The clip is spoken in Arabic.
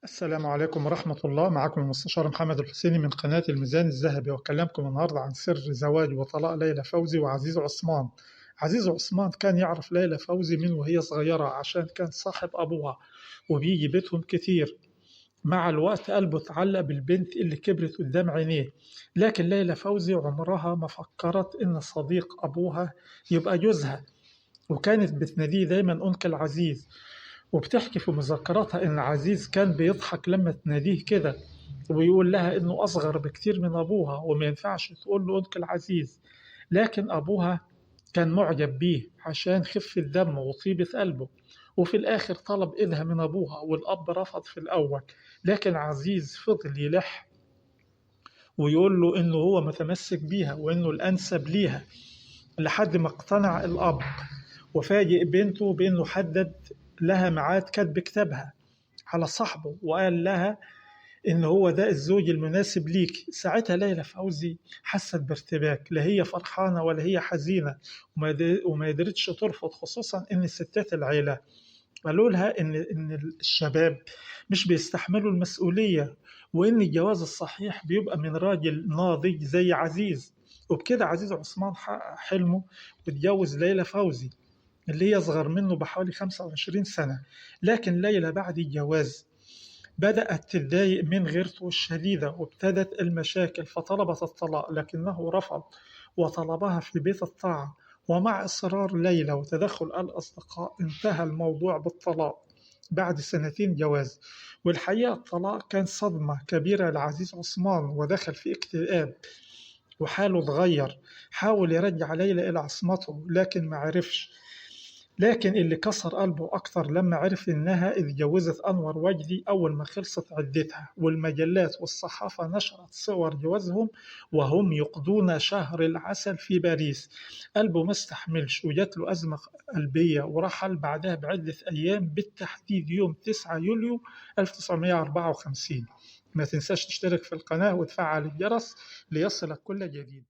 السلام عليكم ورحمة الله. معكم المستشار محمد الحسيني من قناة الميزان الذهبي، وأكلمكم النهاردة عن سر زواج وطلاق ليلى فوزي وعزيز عثمان. عزيز عثمان كان يعرف ليلى فوزي من وهي صغيرة عشان كان صاحب أبوها وبيجي بيتهم كتير. مع الوقت قلبه اتعلق بالبنت اللي كبرت قدام عينيه، لكن ليلى فوزي عمرها ما فكرت إن صديق أبوها يبقى جوزها، وكانت بتناديه دايما أنكل عزيز. وبتحكي في مذكراتها إن عزيز كان بيضحك لما تناديه كده، ويقول لها إنه أصغر بكتير من أبوها وما ينفعش تقول له أنكل عزيز. لكن أبوها كان معجب بيه عشان خفة دمه وطيبة قلبه، وفي الآخر طلب إيدها من أبوها والأب رفض في الأول، لكن عزيز فضل يلح ويقول له إنه هو متمسك بيها وإنه الأنسب ليها، لحد ما اقتنع الأب وفاجئ بنته بإنه حدد لها ميعاد كتب كتابها على صاحبه، وقال لها إن هو ده الزوج المناسب ليك. ساعتها ليلى فوزي حست بارتباك، لا هي فرحانة ولا هي حزينة، وما قدرتش ترفض، خصوصا إن ستات العيلة قالوا لها إن الشباب مش بيستحملوا المسؤولية، وإن الجواز الصحيح بيبقى من راجل ناضج زي عزيز. وبكده عزيز عثمان حقق حلمه واتجوز ليلى فوزي اللي هي أصغر منه بحوالي 25 سنة. لكن ليلى بعد الجواز بدأت تتضايق من غيرته الشديدة، وابتدت المشاكل فطلبت الطلاق، لكنه رفض وطلبها في بيت الطاعة. ومع إصرار ليلى وتدخل الأصدقاء انتهى الموضوع بالطلاق بعد سنتين جواز. والحقيقة الطلاق كان صدمة كبيرة لعزيز عثمان، ودخل في اكتئاب وحاله اتغير. حاول يرجع ليلى إلى عصمته لكن ما عرفش. لكن اللي كسر قلبه أكتر لما عرف إنها اتجوزت أنور وجدي أول ما خلصت عدتها، والمجلات والصحافة نشرت صور جوازهم وهم يقضون شهر العسل في باريس. قلبه ما استحملش وجات له أزمة قلبية ورحل بعدها بعدة أيام، بالتحديد يوم 9 يوليو 1954. ما تنساش تشترك في القناة وتفعل الجرس ليصلك كل جديد.